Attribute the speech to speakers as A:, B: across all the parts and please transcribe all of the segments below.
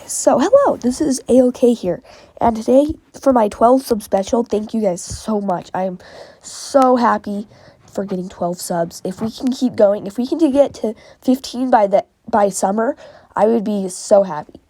A: So hello, this is A-OK here, and today for my 12 sub special, thank you guys so much. I am so happy for getting 12 subs. If we can keep going, if we can get to 15 by summer, I would be so happy.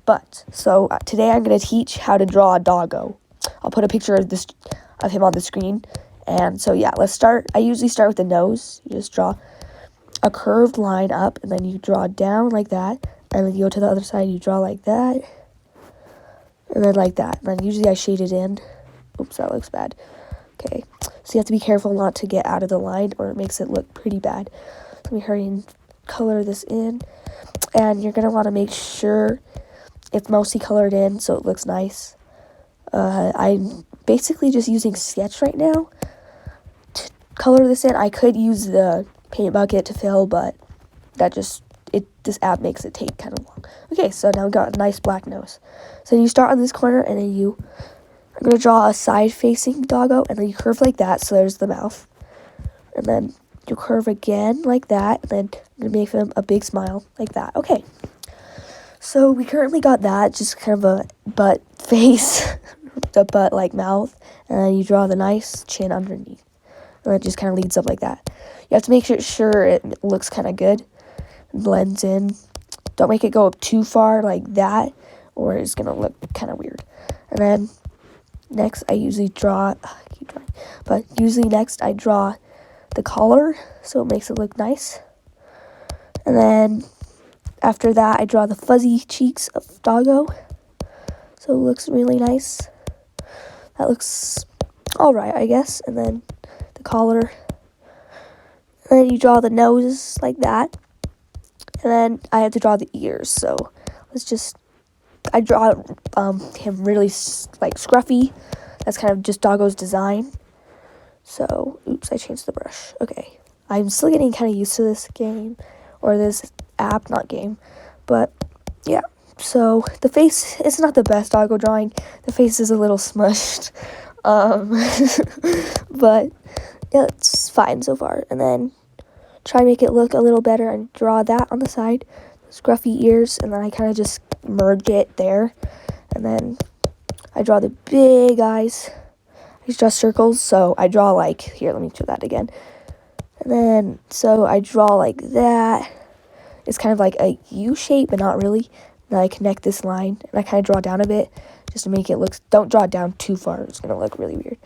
A: But so today I'm going to teach how to draw a doggo. I'll put a picture of him on the screen. And so yeah, let's start. I usually start with the nose. You just draw a curved line up, and then you draw down like that. And then you go to the other side, you draw like that, and then like that. And then usually I shade it in. Oops, that looks bad. Okay, so you have to be careful not to get out of the line, or it makes it look pretty bad. Let me hurry and color this in. And you're going to want to make sure it's mostly colored in so it looks nice. I'm basically just using Sketch right now to color this in. I could use the paint bucket to fill, but that just... this app makes it take kind of long. Okay, so now we've got a nice black nose. So you start on this corner, and then you are going to draw a side-facing doggo, and then you curve like that, so there's the mouth. And then you curve again like that, and then you're going to make him a big smile like that. Okay, so we currently got that, just kind of a butt face, the butt-like mouth, and then you draw the nice chin underneath. And it just kind of leads up like that. You have to make sure it looks kind of good. Blends in. Don't make it go up too far like that, or it's gonna look kind of weird. And then next I usually draw next I draw the collar, so it makes it look nice. And then after that I draw the fuzzy cheeks of doggo, so it looks really nice. That looks alright, I guess. And then the collar, and then you draw the nose like that. And then I have to draw the ears, so I draw him really like scruffy. That's kind of just Doggo's design. So, oops, I changed the brush. Okay, I'm still getting kind of used to this game, or this app, not game. But, yeah, so the face is not the best Doggo drawing. The face is a little smushed. But, yeah, it's fine so far. And then try to make it look a little better and draw that on the side, scruffy ears, and then I kind of just merge it there. And then I draw the big eyes. I just draw circles, so I draw like, here, let me do that again. And then, so I draw like that. It's kind of like a U shape, but not really. Then I connect this line, and I kind of draw down a bit, just to make it look, don't draw it down too far, it's going to look really weird.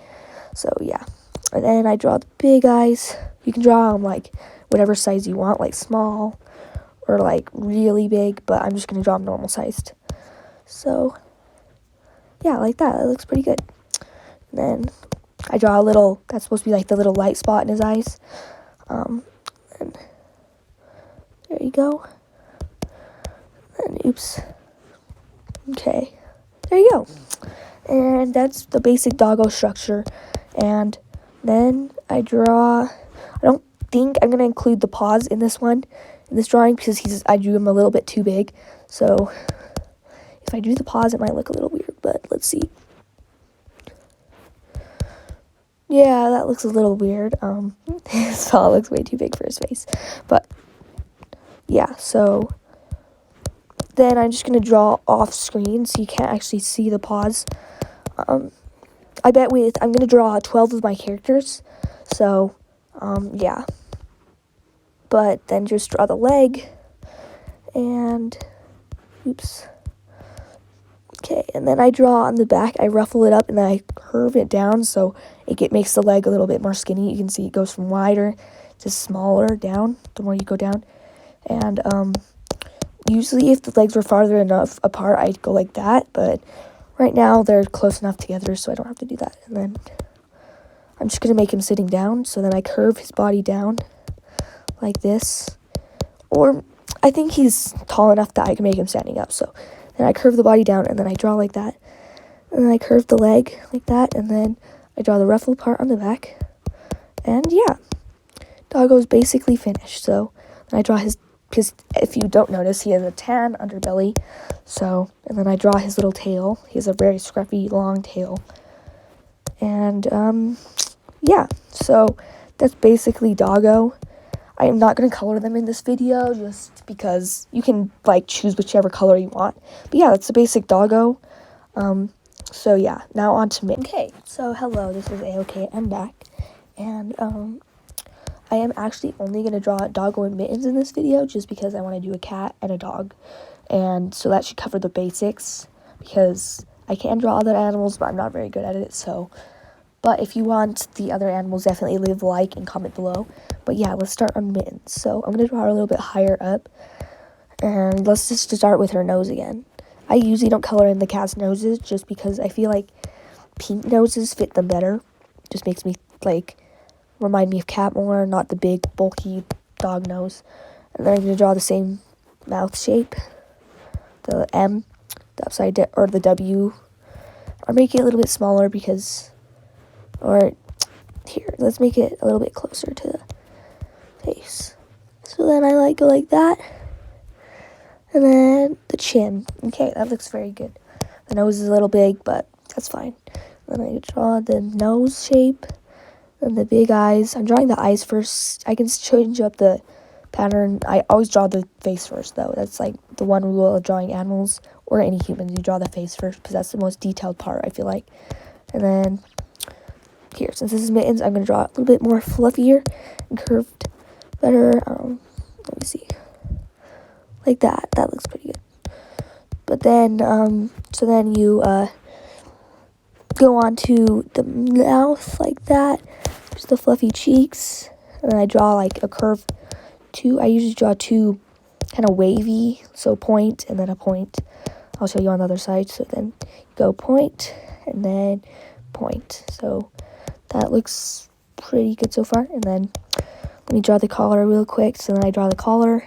A: So, yeah. And then I draw the big eyes. You can draw them like whatever size you want, like small or like really big, but I'm just going to draw them normal sized. So, yeah, like that. It looks pretty good. And then I draw a little, that's supposed to be like the little light spot in his eyes. And there you go. And oops. Okay. There you go. And that's the basic doggo structure. And then I don't think I'm going to include the paws in this drawing, because I drew him a little bit too big. So if I do the paws, it might look a little weird, but let's see. Yeah, that looks a little weird. His paw looks way too big for his face. But yeah, so then I'm just going to draw off screen so you can't actually see the paws. I'm going to draw 12 of my characters. So yeah. But then just draw the leg, and oops. Okay, and then I draw on the back, I ruffle it up, and then I curve it down so it makes the leg a little bit more skinny. You can see it goes from wider to smaller down, the more you go down. And usually if the legs were farther enough apart, I'd go like that, but right now they're close enough together, so I don't have to do that. And then I'm just going to make him sitting down, so then I curve his body down like this. Or I think he's tall enough that I can make him standing up, so then I curve the body down, and then I draw like that. And then I curve the leg like that, and then I draw the ruffle part on the back. And yeah, Doggo's basically finished. So then I draw because if you don't notice, he has a tan underbelly. So, and then I draw his little tail. He has a very scruffy, long tail. And, yeah, so that's basically Doggo. I am not going to color them in this video just because you can like choose whichever color you want. But yeah, that's the basic doggo. So yeah, now on to Mittens. Okay, so hello, this is A-OK. I'm back. And I am actually only going to draw Dogo and Mittens in this video just because I want to do a cat and a dog. And so that should cover the basics because I can draw other animals, but I'm not very good at it, so. But if you want the other animals, definitely leave a like and comment below. But yeah, let's start on Mittens. So I'm going to draw her a little bit higher up. And let's just start with her nose again. I usually don't color in the cat's noses just because I feel like pink noses fit them better. Just makes me, like, remind me of cat more, not the big, bulky dog nose. And then I'm going to draw the same mouth shape. The M, the upside down, or the W. I'll make it a little bit smaller because... Or, here, let's make it a little bit closer to the face. So then I go like that. And then the chin. Okay, that looks very good. The nose is a little big, but that's fine. Then I draw the nose shape. And the big eyes. I'm drawing the eyes first. I can change up the pattern. I always draw the face first, though. That's like the one rule of drawing animals or any humans. You draw the face first because that's the most detailed part, I feel like. And then... Here, since this is Mittens, I'm going to draw a little bit more fluffier and curved better. Let me see. Like that. That looks pretty good. But then, so then you go on to the mouth like that. Just the fluffy cheeks. And then I draw like a curve I usually draw two kind of wavy. So point and then a point. I'll show you on the other side. So then go point and then point. So... that looks pretty good so far. And then let me draw the collar real quick. So then I draw the collar.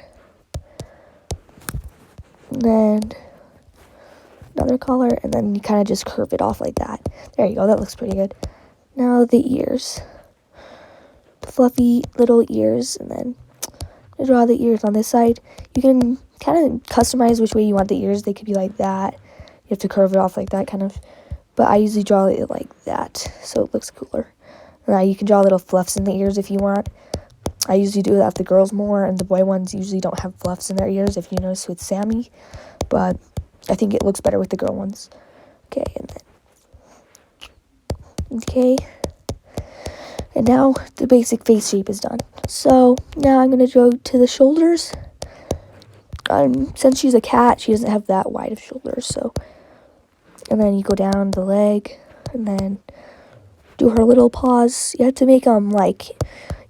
A: And then another collar. And then you kind of just curve it off like that. There you go. That looks pretty good. Now the ears. Fluffy little ears. And then I draw the ears on this side. You can kind of customize which way you want the ears. They could be like that. You have to curve it off like that kind of. But I usually draw it like that, so it looks cooler. Now you can draw little fluffs in the ears if you want. I usually do that with the girls more, and the boy ones usually don't have fluffs in their ears, if you notice with Sammy. But I think it looks better with the girl ones. Okay, and then... Okay. And now the basic face shape is done. So now I'm going to go to the shoulders. Since she's a cat, she doesn't have that wide of shoulders, so... And then you go down the leg, and then do her little paws. You have to make you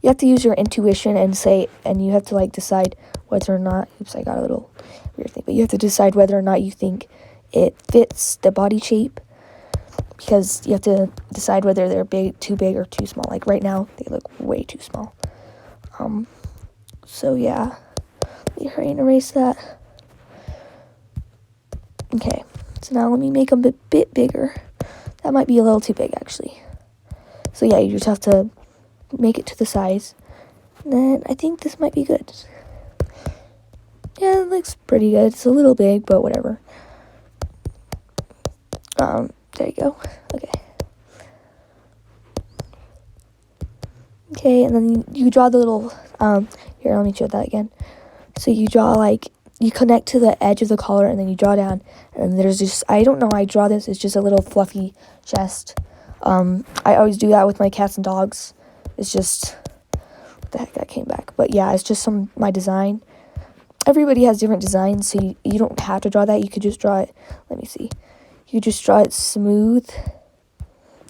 A: have to use your intuition and you have to decide whether or not, oops, I got a little weird thing, but you have to decide whether or not you think it fits the body shape, because you have to decide whether they're too big or too small. Like right now, they look way too small. So yeah, let me hurry and erase that. Okay. So now let me make them a bit bigger. That might be a little too big, actually. So yeah, you just have to make it to the size. And then I think this might be good. Yeah, it looks pretty good. It's a little big, but whatever. There you go. Okay. Okay, and then you draw the little, here, let me show that again. So you draw, you connect to the edge of the collar, and then you draw down, and then there's just, I don't know how I draw this, it's just a little fluffy chest. I always do that with my cats and dogs. It's just, what the heck, that came back. But yeah, it's just my design. Everybody has different designs, so you don't have to draw that. You could just draw it, let me see. You just draw it smooth,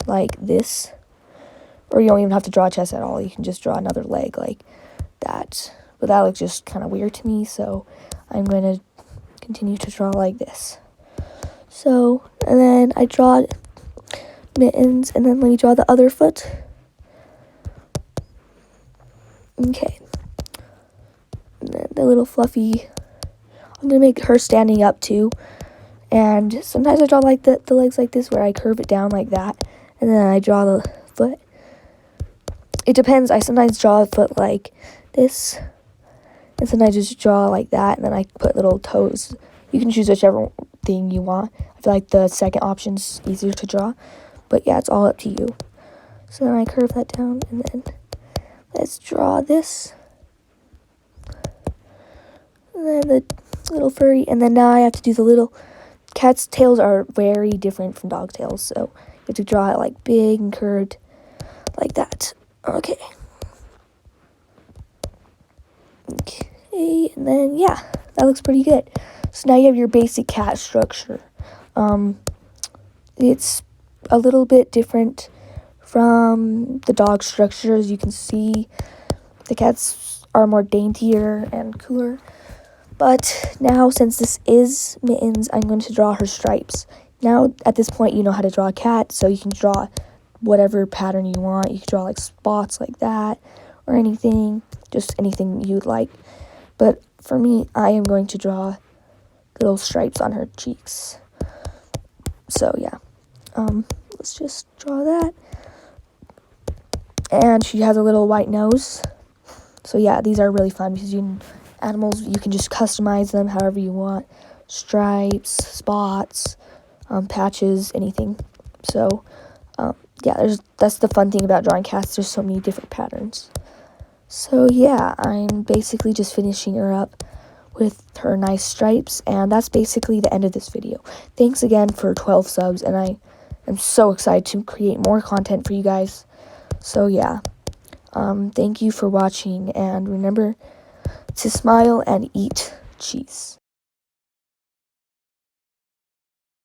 A: like this. Or you don't even have to draw a chest at all. You can just draw another leg like that. But that looks just kind of weird to me, so I'm going to continue to draw like this. So, and then I draw Mittens, and then let me draw the other foot. Okay. And then the little fluffy, I'm going to make her standing up too. And sometimes I draw the legs like this, where I curve it down like that. And then I draw the foot. It depends. I sometimes draw a foot like this. And sometimes I just draw like that. And then I put little toes. You can choose whichever thing you want. I feel like the second option's easier to draw. But yeah, it's all up to you. So then I curve that down. And then let's draw this. then the little furry, and then now I have to do the little. Cat's tails are very different from dog tails, so you have to draw it like big and curved like that. Okay, and then yeah, that looks pretty good. So now you have your basic cat structure. It's a little bit different from the dog structure. As you can see, the cats are more daintier and cooler. But now, since this is Mittens, I'm going to draw her stripes. Now, at this point, you know how to draw a cat, so you can draw whatever pattern you want. You can draw, like, spots like that or anything, just anything you'd like. But for me, I am going to draw little stripes on her cheeks. So, yeah. Let's just draw that. And she has a little white nose. So, yeah, these are really fun because animals, you can just customize them however you want. Stripes, spots, patches, anything. So, yeah, that's the fun thing about drawing cats. There's so many different patterns. So, yeah, I'm basically just finishing her up with her nice stripes. And that's basically the end of this video. Thanks again for 12 subs. And I am so excited to create more content for you guys. So, yeah. Thank you for watching. And remember to smile and eat cheese.